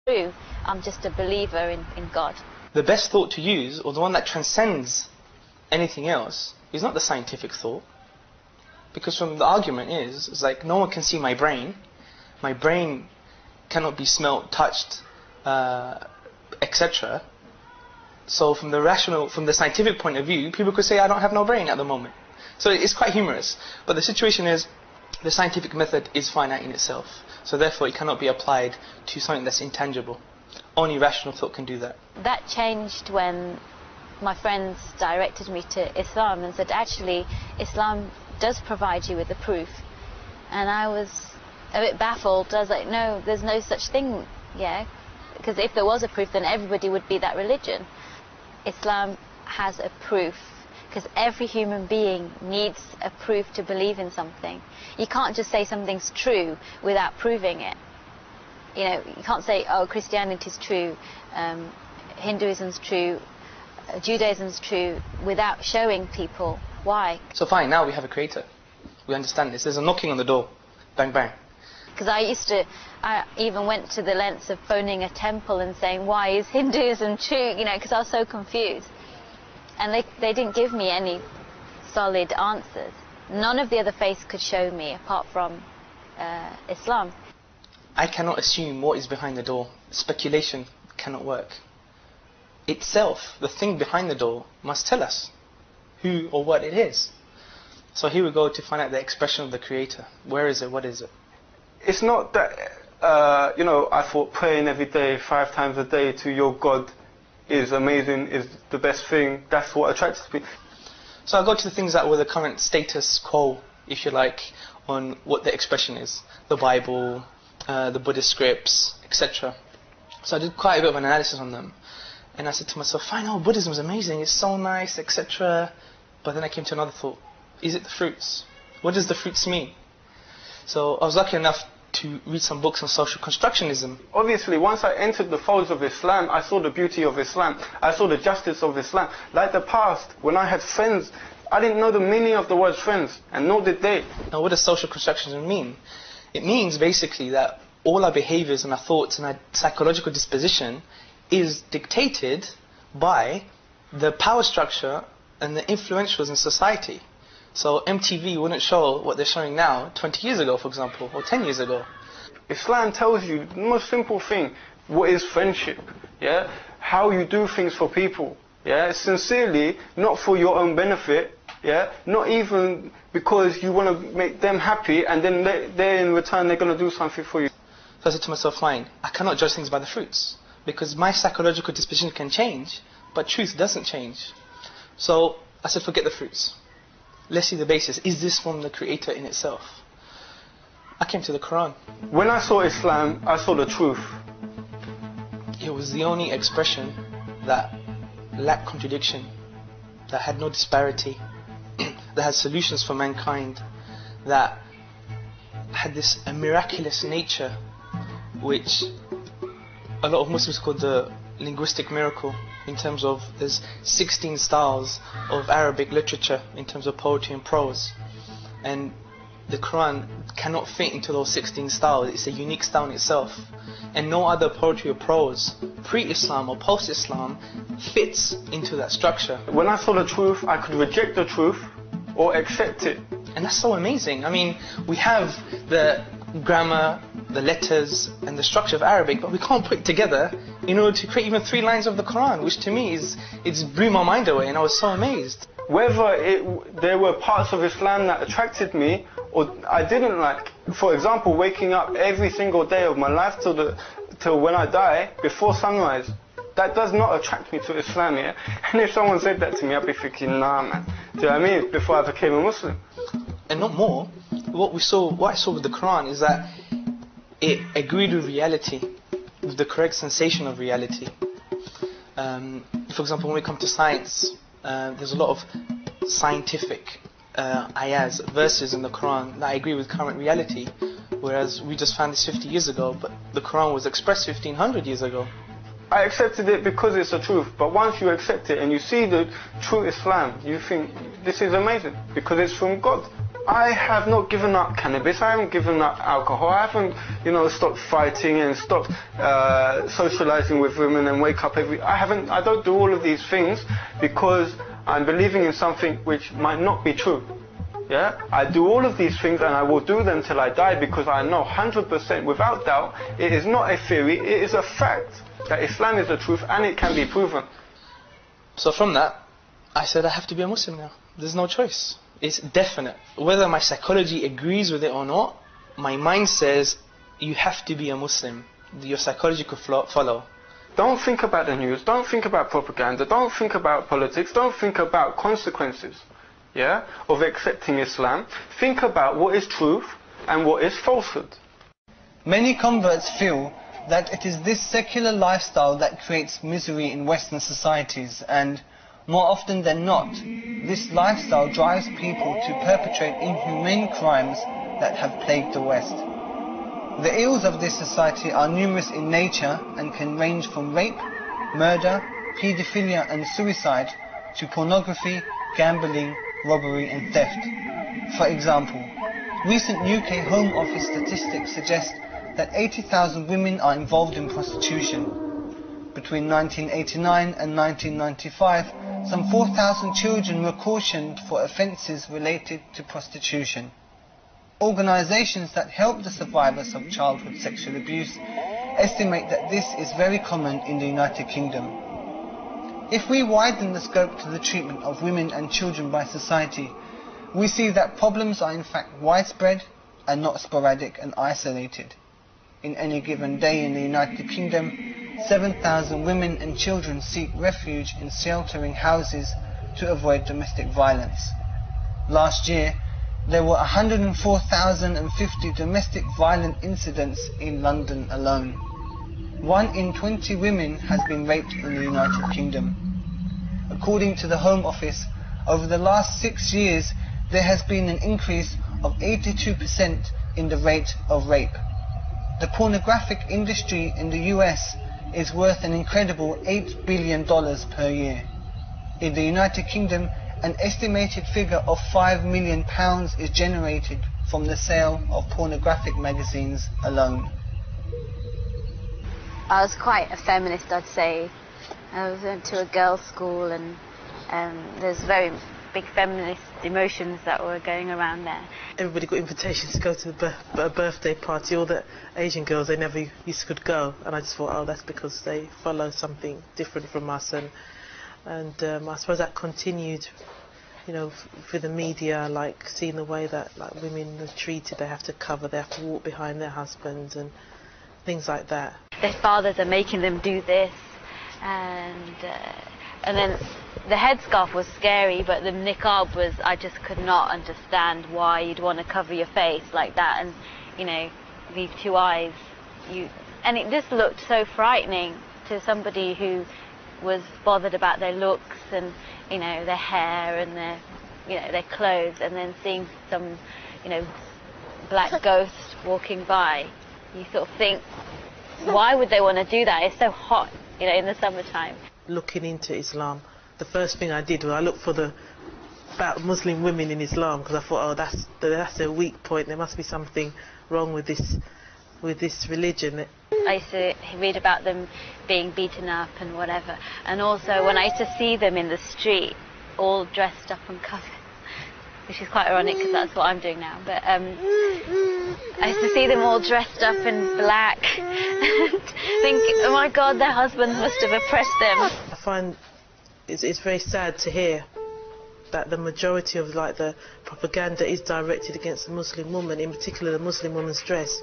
true. I'm just a believer in God. The best thought to use, or the one that transcends anything else, is not the scientific thought. Because from the argument is like, no one can see my brain. My brain cannot be smelt, touched, etc. So from the scientific point of view, people could say I don't have no brain at the moment. So it's quite humorous. But the situation is, the scientific method is finite in itself. So therefore it cannot be applied to something that's intangible. Only rational thought can do that. That changed when my friends directed me to Islam and said, actually, Islam does provide you with the proof. And I was a bit baffled. I was like, no, there's no such thing, yeah? Because if there was a proof, then everybody would be that religion. Islam has a proof, because every human being needs a proof to believe in something. You can't just say something's true without proving it. You know, you can't say, oh, Christianity's true, Hinduism's true, Judaism's true, without showing people why. So fine, now we have a creator. We understand this. There's a knocking on the door. Bang, bang. Because I even went to the lengths of phoning a temple and saying, why is Hinduism true? You know, because I was so confused. And they didn't give me any solid answers. None of the other faiths could show me, apart from Islam. I cannot assume what is behind the door. Speculation cannot work. Itself, the thing behind the door, must tell us who or what it is. So here we go to find out the expression of the Creator. Where is it? What is it? It's not that, you know, I thought praying every day, 5 times a day to your God is amazing, is the best thing. That's what attracts me. So I'll go to the things that were the current status quo, if you like, on what the expression is. The Bible, the Buddhist scripts, etc. So I did quite a bit of an analysis on them. And I said to myself, fine, oh, Buddhism is amazing, it's so nice, etc. But then I came to another thought. Is it the fruits? What does the fruits mean? So I was lucky enough to read some books on social constructionism. Obviously, once I entered the folds of Islam, I saw the beauty of Islam. I saw the justice of Islam. Like the past, when I had friends, I didn't know the meaning of the word friends, and nor did they. Now, what does social constructionism mean? It means basically that all our behaviors and our thoughts and our psychological disposition is dictated by the power structure and the influentials in society. So MTV wouldn't show what they're showing now 20 years ago, for example, or 10 years ago. Islam tells you the most simple thing, what is friendship, yeah? How you do things for people, yeah? Sincerely, not for your own benefit, yeah? Not even because you want to make them happy and then they in return they're going to do something for you. So I said to myself, fine, I cannot judge things by the fruits, because my psychological disposition can change, but truth doesn't change. So I said, forget the fruits. Let's see the basis. Is this from the Creator in itself? I came to the Qur'an. When I saw Islam, I saw the truth. It was the only expression that lacked contradiction, that had no disparity, that had solutions for mankind, that had this miraculous nature, which a lot of Muslims call the linguistic miracle, in terms of there's 16 styles of Arabic literature in terms of poetry and prose, and the Quran cannot fit into those 16 styles. It's a unique style in itself, and no other poetry or prose, pre-Islam or post-Islam, fits into that structure. When I saw the truth, I could reject the truth or accept it. And that's so amazing. I mean, we have the grammar, the letters and the structure of Arabic, but we can't put it together in order to create even 3 lines of the Quran, which to me it's blew my mind away, and I was so amazed. Whether there were parts of Islam that attracted me or I didn't like, for example, waking up every single day of my life till when I die before sunrise, that does not attract me to Islam, yeah? And if someone said that to me, I'd be thinking, nah, man. Do you know what I mean? Before I became a Muslim. And not more. What I saw with the Quran is that it agreed with reality, with the correct sensation of reality. For example, when we come to science, there's a lot of scientific ayahs, verses in the Quran that agree with current reality, whereas we just found this 50 years ago, but the Quran was expressed 1500 years ago. I accepted it because it's the truth, but once you accept it and you see the true Islam, you think, this is amazing, because it's from God. I have not given up cannabis, I haven't given up alcohol, I haven't, stopped fighting and stopped socializing with women and wake up I don't do all of these things because I'm believing in something which might not be true. Yeah? I do all of these things and I will do them till I die because I know 100% without doubt it is not a theory, it is a fact that Islam is the truth and it can be proven. So from that, I said I have to be a Muslim now. There's no choice. It's definite. Whether my psychology agrees with it or not, my mind says you have to be a Muslim. Your psychology could follow. Don't think about the news, don't think about propaganda, don't think about politics, don't think about consequences, of accepting Islam. Think about what is truth and what is falsehood. Many converts feel that it is this secular lifestyle that creates misery in Western societies, and more often than not, this lifestyle drives people to perpetrate inhumane crimes that have plagued the West. The ills of this society are numerous in nature and can range from rape, murder, paedophilia and suicide to pornography, gambling, robbery and theft. For example, recent UK Home Office statistics suggest that 80,000 women are involved in prostitution. Between 1989 and 1995, some 4,000 children were cautioned for offences related to prostitution. Organisations that help the survivors of childhood sexual abuse estimate that this is very common in the United Kingdom. If we widen the scope to the treatment of women and children by society, we see that problems are in fact widespread and not sporadic and isolated. In any given day in the United Kingdom, 7,000 women and children seek refuge in sheltering houses to avoid domestic violence. Last year, there were 104,050 domestic violent incidents in London alone. 1 in 20 women has been raped in the United Kingdom. According to the Home Office, over the last 6 years, there has been an increase of 82% in the rate of rape. The pornographic industry in the US is worth an incredible $8 billion per year. In the United Kingdom, an estimated figure of £5 million is generated from the sale of pornographic magazines alone. I was quite a feminist, I'd say. I went to a girls' school and there's very big feminist emotions that were going around there. Everybody got invitations to go to a birthday party. All the Asian girls, they never could go, and I just thought, oh, that's because they follow something different from us, and I suppose that continued, for the media, like seeing the way that women are treated. They have to cover, they have to walk behind their husbands and things like that. Their fathers are making them do this, and then the headscarf was scary, but the niqab was, I just could not understand why you'd want to cover your face like that and, leave two eyes. And it just looked so frightening to somebody who was bothered about their looks and, their hair and their clothes, and then seeing some, black ghost walking by. You sort of think, why would they want to do that? It's so hot, in the summertime. Looking into Islam, the first thing I did was I looked for about Muslim women in Islam, because I thought, oh, that's a weak point. There must be something wrong with this religion. I used to read about them being beaten up and whatever, and also when I used to see them in the street, all dressed up and covered, which is quite ironic because that's what I'm doing now. But I used to see them all dressed up in black and think, oh my God, their husbands must have oppressed them. I find it's very sad to hear that the majority of the propaganda is directed against the Muslim woman, in particular the Muslim woman's dress.